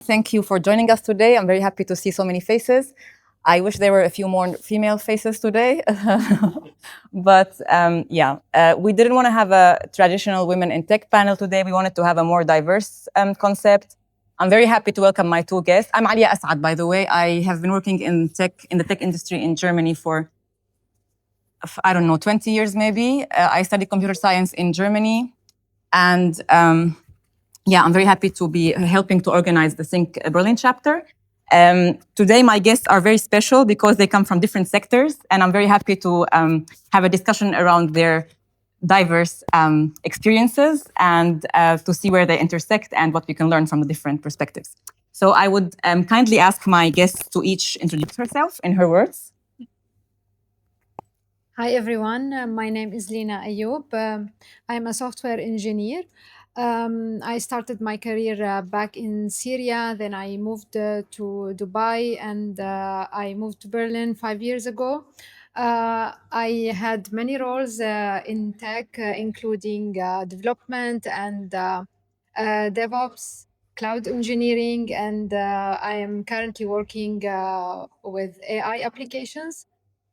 Thank you for joining us today. I'm very happy to see so many faces. I wish there were a few more female faces today. But we didn't want to have a traditional women in tech panel today. We wanted to have a more diverse concept. I'm very happy to welcome my two guests. I'm Alia Asaad, by the way. I have been working in the tech industry in Germany for, I don't know, 20 years maybe. I studied computer science in Germany. And I'm very happy to be helping to organize the SYNC Berlin chapter. Today, my guests are very special because they come from different sectors, and I'm very happy to have a discussion around their diverse experiences and to see where they intersect and what we can learn from the different perspectives. So I would kindly ask my guests to each introduce herself in her words. Hi, everyone. My name is Lina Ayoub. I'm a software engineer. I started my career back in Syria. Then I moved to Dubai and I moved to Berlin 5 years ago. I had many roles in tech, including development and DevOps, cloud engineering, and I am currently working with AI applications.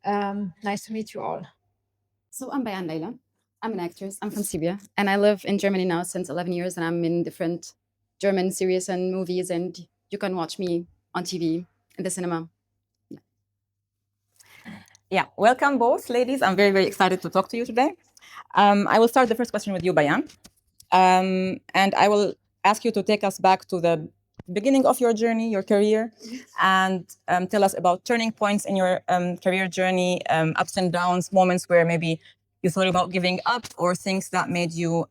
Nice to meet you all. So I'm Bayan Layla. I'm an actress. I'm from Syria, and I live in Germany now since 11 years, and I'm in different German series and movies, and you can watch me on TV, in the cinema. Yeah, welcome both ladies. I'm very, very excited to talk to you today. I will start the first question with you, Bayan. And I will ask you to take us back to the beginning of your journey, your career, and tell us about turning points in your career journey, ups and downs, moments where maybe you thought about giving up or things that made you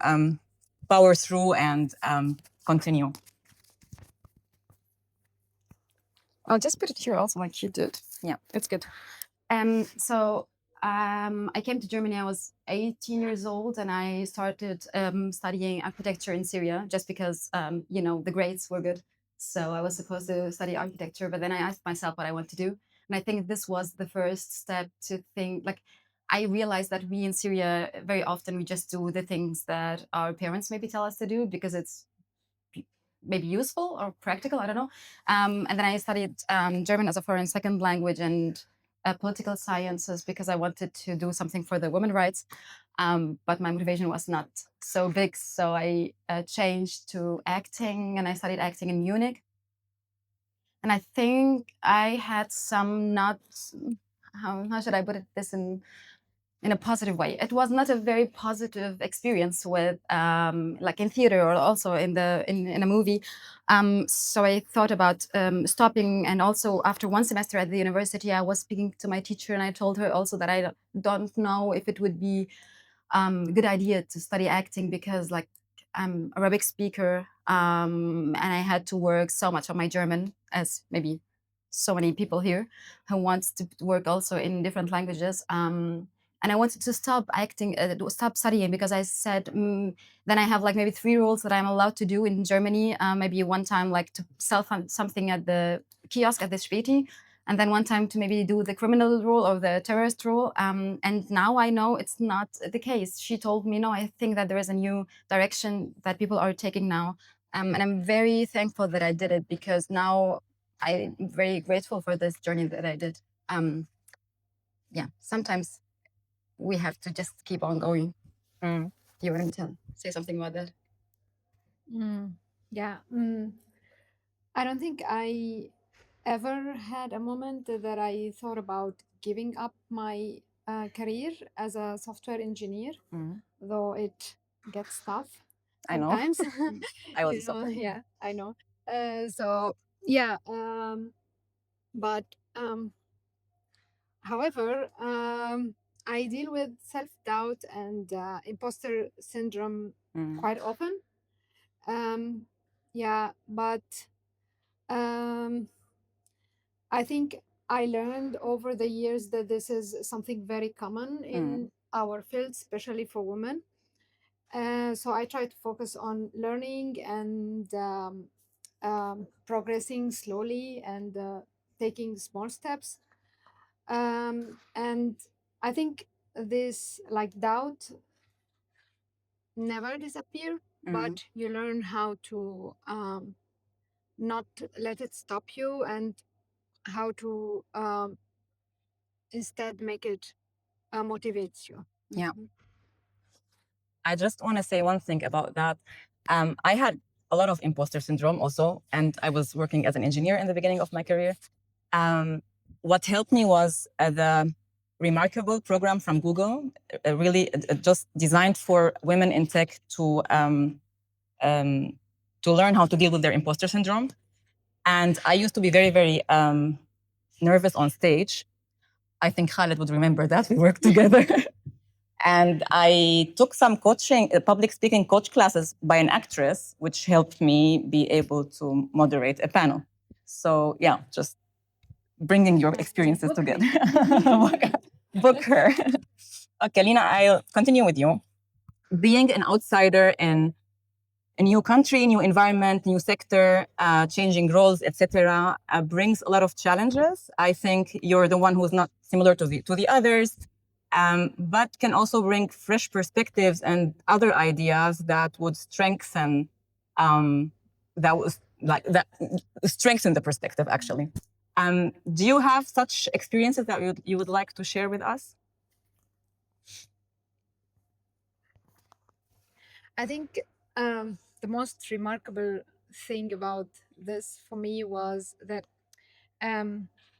power through and continue. I'll just put it here also like you did. Yeah, it's good. I came to Germany, I was 18 years old, and I started studying architecture in Syria just because, the grades were good. So I was supposed to study architecture, but then I asked myself what I want to do. And I think this was the first step to think, like, I realized that we in Syria, very often we just do the things that our parents maybe tell us to do because it's maybe useful or practical, I don't know. And then I studied German as a foreign second language and political sciences because I wanted to do something for the women's rights. But my motivation was not so big. So I changed to acting and I studied acting in Munich. And I think I had some not, how should I put it this in a positive way. It was not a very positive experience with like in theater or also in a movie. So I thought about stopping. And also after one semester at the university, I was speaking to my teacher and I told her also that I don't know if it would be a good idea to study acting because like I'm Arabic speaker and I had to work so much on my German as maybe so many people here who wants to work also in different languages. And I wanted to stop acting, stop studying because I said, then I have like maybe 3 roles that I'm allowed to do in Germany. Maybe one time like to sell something at the kiosk at the Späti, and then one time to maybe do the criminal role or the terrorist role. And now I know it's not the case. She told me, no, I think that there is a new direction that people are taking now. And I'm very thankful that I did it because now I'm very grateful for this journey that I did. Sometimes we have to just keep on going. You want to say something about that? Yeah. I don't think I ever had a moment that I thought about giving up my career as a software engineer, though it gets tough sometimes. I know. I was a software. Yeah, I know. So yeah, but however, I deal with self-doubt and imposter syndrome quite often. But I think I learned over the years that this is something very common in our field, especially for women. So I try to focus on learning and progressing slowly and taking small steps. And I think this like doubt never disappear, but you learn how to not let it stop you, and how to instead make it motivates you. Yeah. I just want to say one thing about that. I had a lot of imposter syndrome also, and I was working as an engineer in the beginning of my career. What helped me was the Remarkable program from Google, really just designed for women in tech to learn how to deal with their imposter syndrome. And I used to be very, very nervous on stage. I think Khaled would remember that. We worked together. And I took some coaching, public speaking coach classes by an actress, which helped me be able to moderate a panel. So yeah, just bringing your experiences together. Book her. Okay, Lina, I'll continue with you. Being an outsider in a new country, new environment, new sector, changing roles, etc., brings a lot of challenges. I think you're the one who's not similar to the others, but can also bring fresh perspectives and other ideas that would strengthen strengthen the perspective. Actually, do you have such experiences that you would like to share with us? I think the most remarkable thing about this for me was that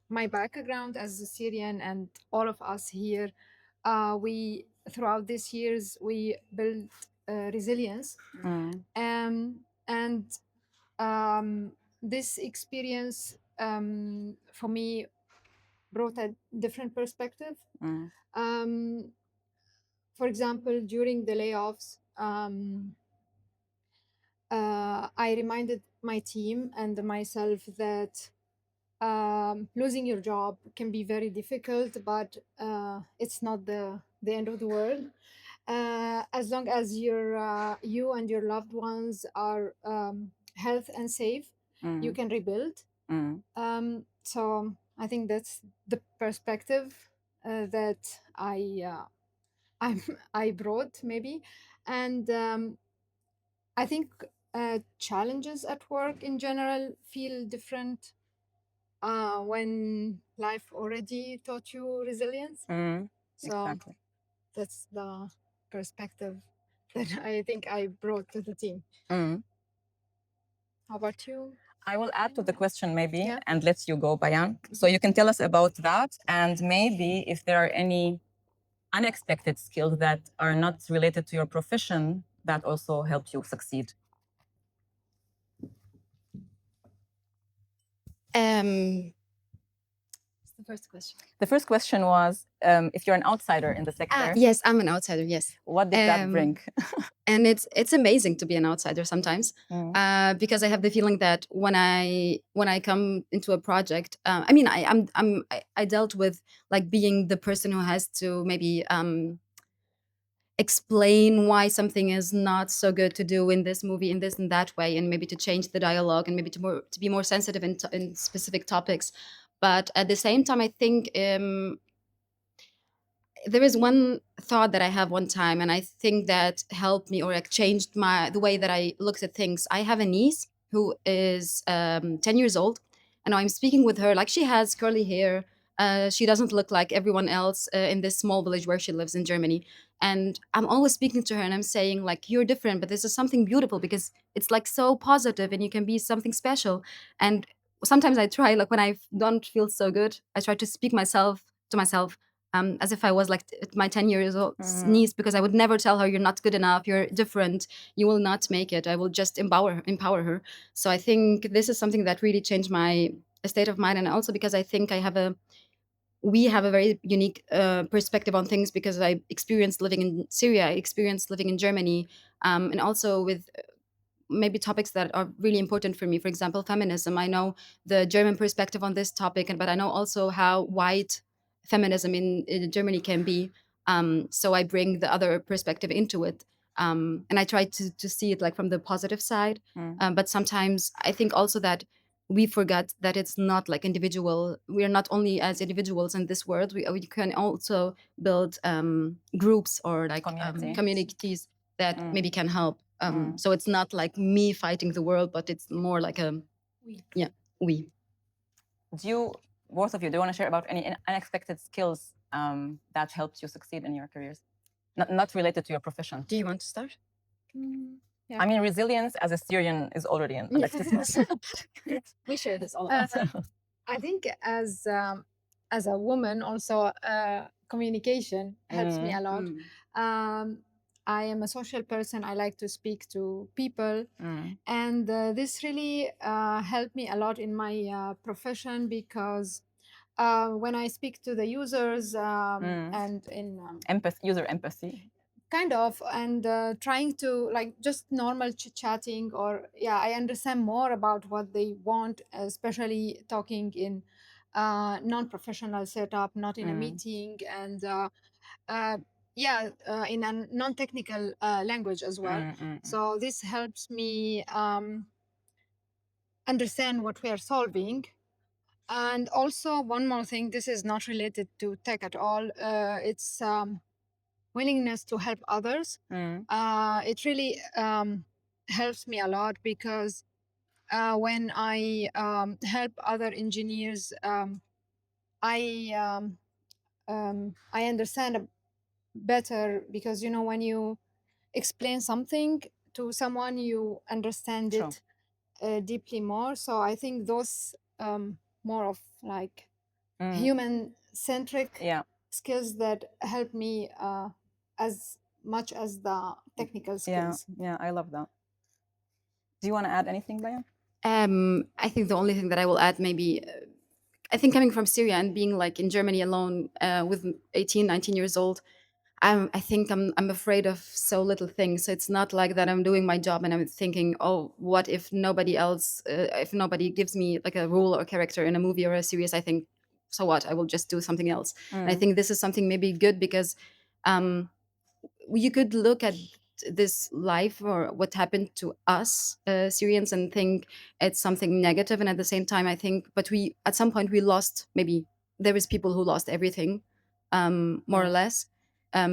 my background as a Syrian and all of us here, we throughout these years we built resilience, and this experience for me brought a different perspective. For example, during the layoffs, I reminded my team and myself that losing your job can be very difficult, but it's not the end of the world. As long as you and your loved ones are healthy and safe, you can rebuild. So I think that's the perspective that I brought maybe, and I think challenges at work in general feel different when life already taught you resilience. So Exactly. that's the perspective that I think I brought to the team. How about you? I will add to the question maybe Yeah. and let you go, Bayan. So you can tell us about that, and maybe if there are any unexpected skills that are not related to your profession that also helped you succeed. What's the first question? The first question was if you're an outsider in the sector. Yes, I'm an outsider. Yes. What did that bring? And it's amazing to be an outsider sometimes, because I have the feeling that when I come into a project, I mean, I dealt with like being the person who has to maybe explain why something is not so good to do in this movie in this and that way, and maybe to change the dialogue, and maybe to be more sensitive in specific topics. But at the same time, I think there is one thought that I have one time, and I think that helped me or like changed the way that I looked at things. I have a niece who is 10 years old, and I'm speaking with her like she has curly hair. She doesn't look like everyone else in this small village where she lives in Germany. And I'm always speaking to her and I'm saying like, you're different, but this is something beautiful because it's like so positive and you can be something special. And sometimes I try, like when I don't feel so good, I try to speak to myself as if I was like my 10 years old niece, because I would never tell her, you're not good enough, you're different, you will not make it. I will just empower her. So I think this is something that really changed my state of mind. And also because I think we have a very unique perspective on things, because I experienced living in Syria, I experienced living in Germany, and also with maybe topics that are really important for me. For example, feminism. I know the German perspective on this topic, but I know also how white feminism in Germany can be. So I bring the other perspective into it. And I try to see it like from the positive side. But sometimes I think also that we forget that it's not like individual. We are not only as individuals in this world. We can also build groups or like communities that maybe can help. So it's not like me fighting the world, but it's more like a Yeah, we. Do you, both of you, do you want to share about any unexpected skills that helped you succeed in your careers? Not related to your profession. Do you want to start? Yeah. I mean, resilience as a Syrian is already an unexpected skill. We share this all. I think as a woman, also communication helps me a lot. I am a social person. I like to speak to people, and this really helped me a lot in my profession because when I speak to the users and in User empathy. kind of and trying to like just normal chit chatting or yeah, I understand more about what they want, especially talking in non-professional setup, not in a meeting, and in a non-technical language as well. So this helps me understand what we are solving. And also one more thing, this is not related to tech at all, it's willingness to help others. It really helps me a lot because when I help other engineers, I understand better because when you explain something to someone, you understand True. it deeply more. So I think those more of like human centric Yeah. skills that help me as much as the technical Yeah. skills. Yeah. I love that. Do you want to add anything, Bayan? I think the only thing that I will add, maybe, I think coming from Syria and being like in Germany alone with 18, 19 years old, I think I'm afraid of so little things. So it's not like that I'm doing my job and I'm thinking, oh, what if nobody else, if nobody gives me like a role or character in a movie or a series, I think, so what? I will just do something else. And I think this is something maybe good because you could look at this life or what happened to us Syrians and think it's something negative, and at the same time I think, but we at some point we lost, maybe there is people who lost everything, more or less.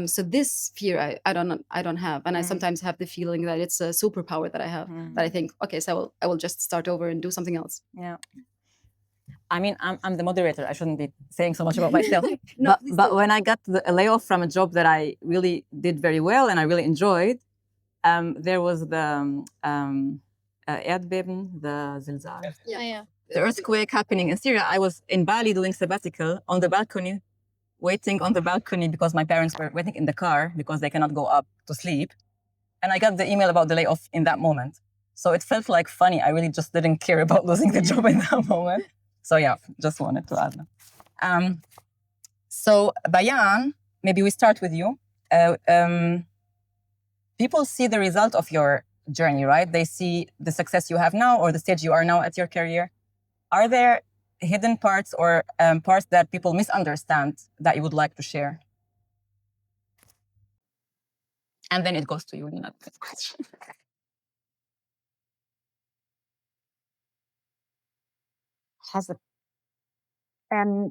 So this fear I don't have, and I sometimes have the feeling that it's a superpower that I have, that I think, okay, so I will just start over and do something else. Yeah. I mean, I'm the moderator. I shouldn't be saying so much about myself. No, but when I got a layoff from a job that I really did very well and I really enjoyed, there was the Erdbeben, the zilzal, Yeah. the earthquake happening in Syria. I was in Bali doing sabbatical on the balcony, waiting on the balcony because my parents were waiting in the car because they cannot go up to sleep. And I got the email about the layoff in that moment. So it felt like funny. I really just didn't care about losing the job in that moment. So yeah, just wanted to add that. So Bayan, maybe we start with you. People see the result of your journey, right? They see the success you have now or the stage you are now at your career. Are there hidden parts or parts that people misunderstand that you would like to share? And then it goes to you, Lina, this question. Has it?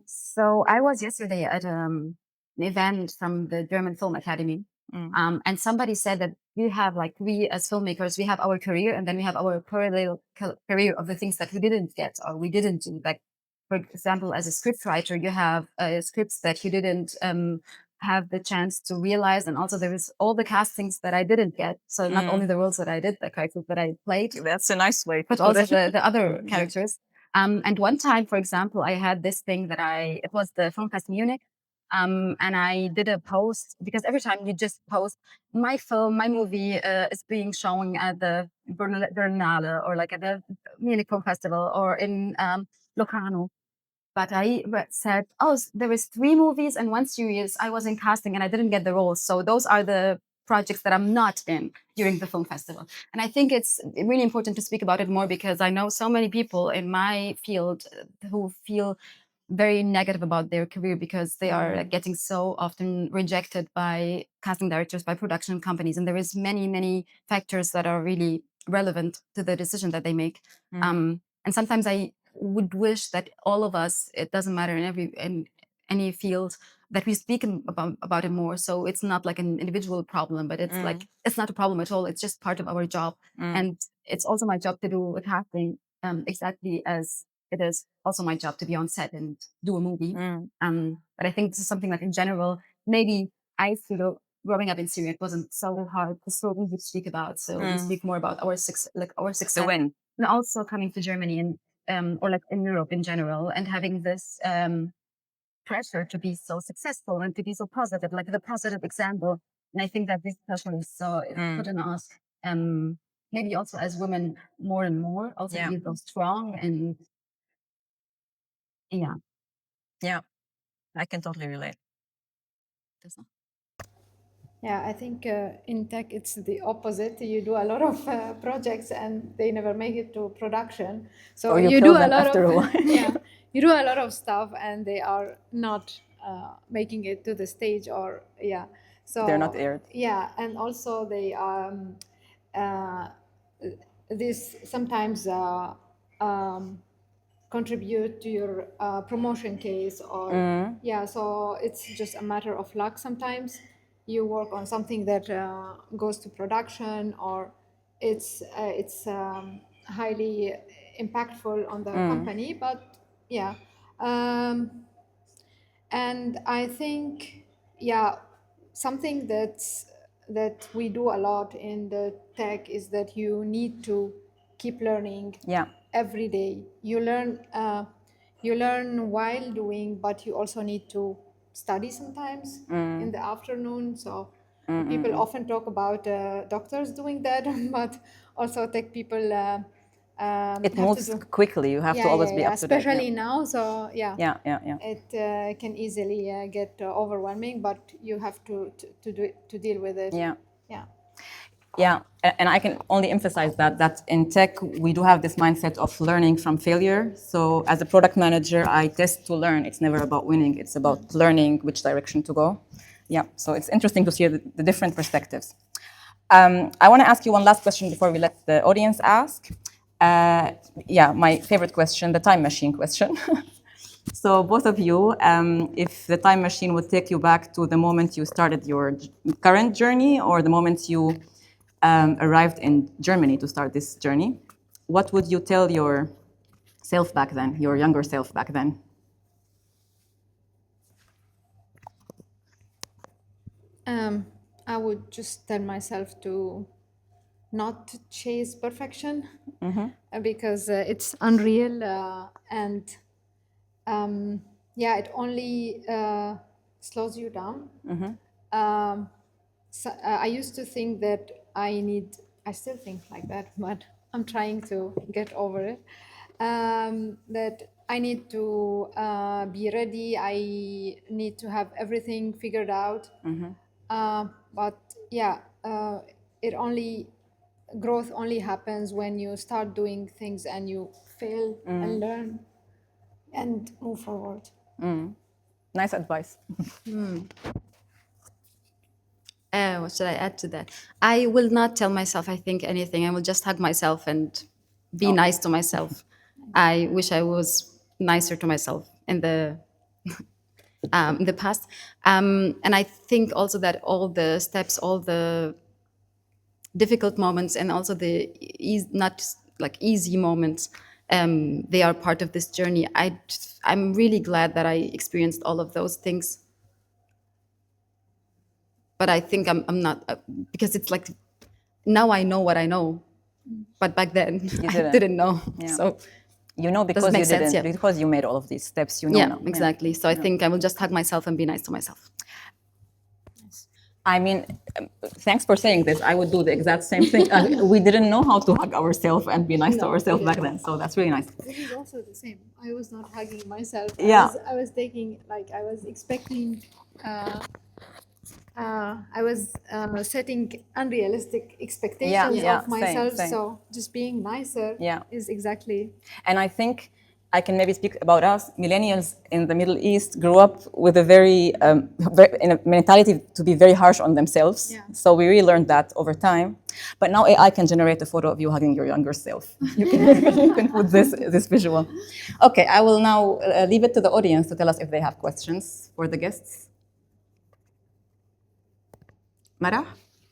So I was yesterday at an event from the German Film Academy, and somebody said that we have, like, we as filmmakers, we have our career and then we have our parallel career of the things that we didn't get or we didn't do. Like, for example, as a scriptwriter, you have scripts that you didn't have the chance to realize, and also there is all the castings that I didn't get. So not only the roles that I did, the characters that I played, That's a nice way. but also the other characters. And one time, for example, I had this thing that it was the Film Fest Munich. And I did a post, because every time you just post, my film, my movie is being shown at the Berlinale or like at the Munich Film Festival or in Locarno. But I said, oh, there was 3 movies and 1 series. I was in casting and I didn't get the roles. So those are the projects that I'm not in during the film festival. And I think it's really important to speak about it more because I know so many people in my field who feel very negative about their career because they are getting so often rejected by casting directors, by production companies. And there is many factors that are really relevant to the decision that they make. And sometimes I would wish that all of us, it doesn't matter in any field, that we speak about it more. So it's not like an individual problem, but it's like, it's not a problem at all. It's just part of our job. And it's also my job to do with casting exactly as it is also my job to be on set and do a movie. But I think this is something that in general, maybe I feel growing up in Syria, it wasn't so hard. It's so easy to speak about. So we speak more about our success. The win. And also coming to Germany and or like in Europe in general, and having this pressure to be so successful and to be so positive, like the positive example. And I think that this pressure is so put on us. Maybe also as women more and more, also Yeah. feel so strong and yeah. Yeah, I can totally relate. Yeah, I think in tech it's the opposite. You do a lot of projects and they never make it to production. So Or you you kill do a them lot after of a while. yeah, you do a lot of stuff and they are not making it to the stage or yeah. So They're not aired. Yeah, and also they uh, this sometimes contribute to your promotion case or yeah, so it's just a matter of luck. Sometimes you work on something that goes to production or it's highly impactful on the company, but yeah. um, and I think yeah, something that we do a lot in the tech is that you need to keep learning. Yeah. Every day you learn while doing, but you also need to study sometimes in the afternoon. So people often talk about doctors doing that but also tech people It have moves to do quickly. You have to always be up to date. especially now. So yeah, Yeah, yeah, yeah. it can easily get overwhelming, but you have to do it, to deal with it. Yeah. Yeah. Yeah, and I can only emphasize that in tech, we do have this mindset of learning from failure. So as a product manager, I test to learn. It's never about winning. It's about learning which direction to go. Yeah, so it's interesting to see the different perspectives. I want to ask you one last question before we let the audience ask. Yeah, my favorite question, the time machine question. So both of you, if the time machine would take you back to the moment you started your current journey or the moment you arrived in Germany to start this journey, what would you tell your self back then, your younger self back then? I would just tell myself to not chase perfection because it's unreal and yeah, it only slows you down. So, I used to think that I still think like that, but I'm trying to get over it. That I need to be ready, I need to have everything figured out. But yeah, it only growth only happens when you start doing things and you fail and learn and move forward. Nice advice. What should I add to that? I will not tell myself I think anything. I will just hug myself and be nice to myself. I wish I was nicer to myself in the past. And I think also that all the steps, all the difficult moments, and also the not like easy moments, they are part of this journey. I'm really glad that I experienced all of those things. But I think I'm not because it's like now I know what I know, but back then I didn't know. Yeah. So you know because make you sense, didn't, yeah. because you made all of these steps, you know yeah, now. exactly. So I think I will just hug myself and be nice to myself. I mean, thanks for saying this. I would do the exact same thing. We didn't know how to hug ourselves and be nice to No, ourselves we back didn't. then. So that's really nice. This is also the same. I was not hugging myself. Yeah. I was taking, like, I was expecting, I was setting unrealistic expectations yeah, of myself. same. So just being nicer Yeah. is exactly. And I think I can maybe speak about us. Millennials in the Middle East grew up with a very, in a mentality to be very harsh on themselves. Yeah. So we really learned that over time. But now AI can generate a photo of you hugging your younger self. You can put this visual. Okay, I will now leave it to the audience to tell us if they have questions for the guests. Mara?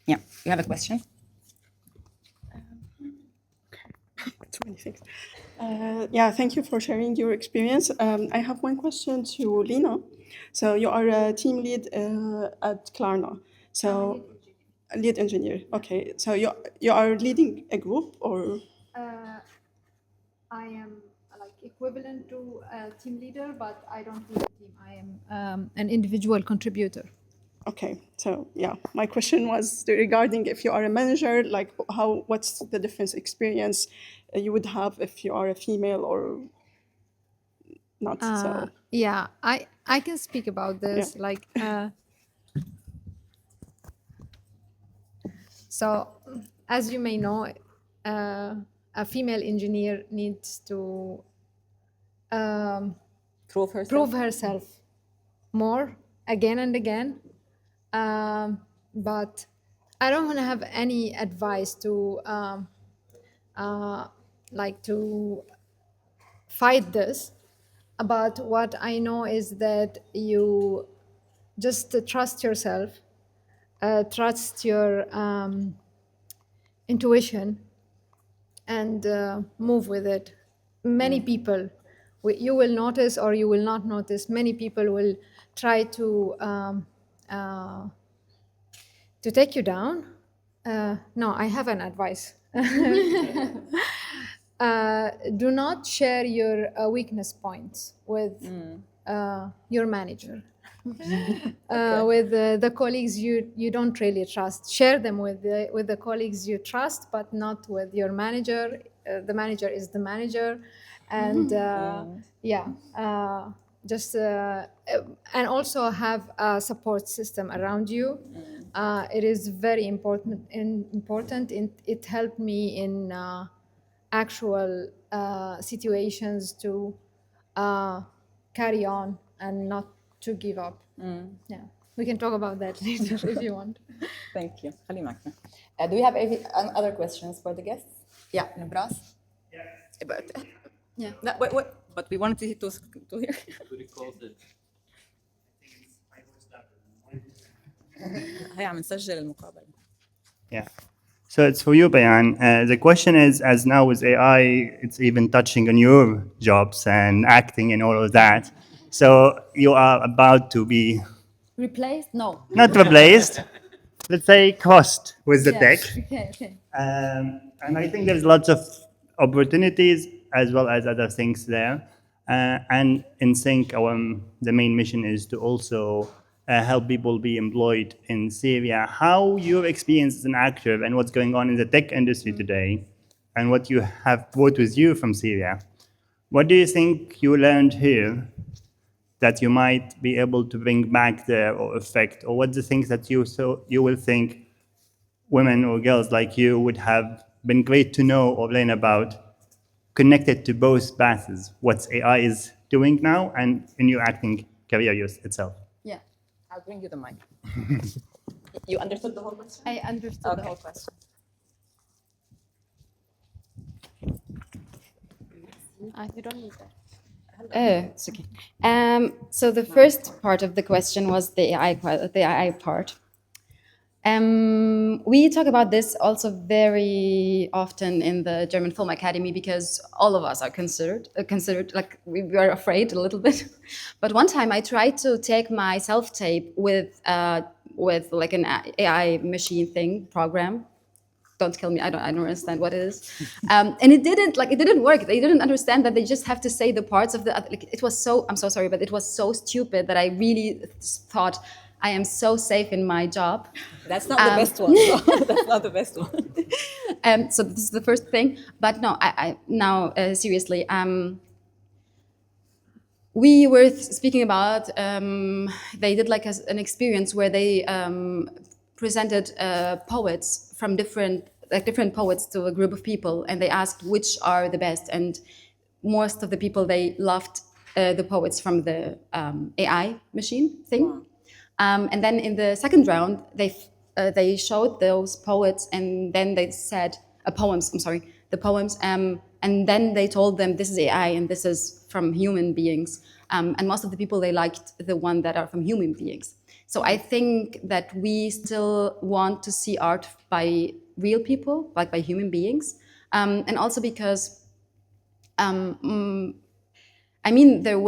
Yeah, you have a question? 26. Yeah, thank you for sharing your experience. I have one question to Lina. So you are a team lead at Klarna. So lead engineer. Okay. So you are leading a group or? I am like equivalent to a team leader, but I don't lead a team. I am an individual contributor. Okay, so yeah, my question was regarding if you are a manager, like what's the difference experience you would have if you are a female or not? So Yeah, I can speak about this. yeah. Like, so as you may know, a female engineer needs to Prove herself. prove herself more again and again. But I don't want to have any advice to like to fight this. But what I know is that you just trust yourself, trust your intuition, and move with it. Many people, you will notice or you will not notice, many people will try to take you down. No, I have an advice. Do not share your weakness points with your manager. With the colleagues you don't really trust. Share them with the colleagues you trust, but not with your manager. The manager is the manager, and yeah, just and also have a support system around you. It is very important. It helped me in actual situations to carry on and not to give up. Yeah, we can talk about that later if you want. Thank you. خلي معك. Do we have any other questions for the guests? Yeah, Nabras? Yeah. But, Yeah. no, wait. But we wanted to hear. هي عم نسجل المقابلة. Yeah. So it's for you, Bayan. The question is, as now with AI, it's even touching on your jobs and acting and all of that. So you are about to be Replaced? No. not replaced, let's say crossed with the tech. Okay. And I think there's lots of opportunities as well as other things there. And in SYNC, the main mission is to also help people be employed in Syria. How your experience as an actor and what's going on in the tech industry today, and what you have brought with you from Syria. What do you think you learned here that you might be able to bring back there or affect, or what the things that you will think women or girls like you would have been great to know or learn about, connected to both paths, what AI is doing now and in your acting career itself? Yeah. I'll bring you the mic. You understood the whole question? I understood the whole question. You don't need that. It's okay. So the first part of the question was the AI part. We talk about this also very often in the German Film Academy because all of us are considered like we are afraid a little bit. But one time I tried to take my self-tape with like an AI machine thing program. Don't kill me. I don't understand what it is, and it didn't work. They didn't understand that they just have to say the parts of the. Like, it was so. I'm so sorry, but it was so stupid that I really thought I am so safe in my job. That's not the best one. So that's not the best one. So this is the first thing. But no, I now seriously. We were speaking about. They did like an experience where they presented poets from different poets to a group of people, and they asked which are the best, and most of the people, they loved the poets from the AI machine thing. Wow. And then in the second round, they showed those poets, and then they said poems. I'm sorry, the poems, and then they told them this is AI and this is from human beings. And most of the people, they liked the one that are from human beings. So I think that we still want to see art by real people, like by human beings, and also because I mean, there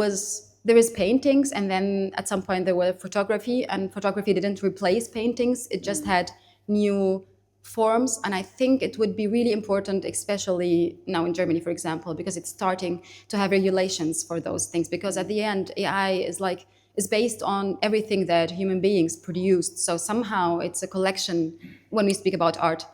is paintings, and then at some point there were photography, and photography didn't replace paintings. It just had new forms, and I think it would be really important, especially now in Germany, for example, because it's starting to have regulations for those things. Because at the end, AI is based on everything that human beings produced. So somehow it's a collection when we speak about art.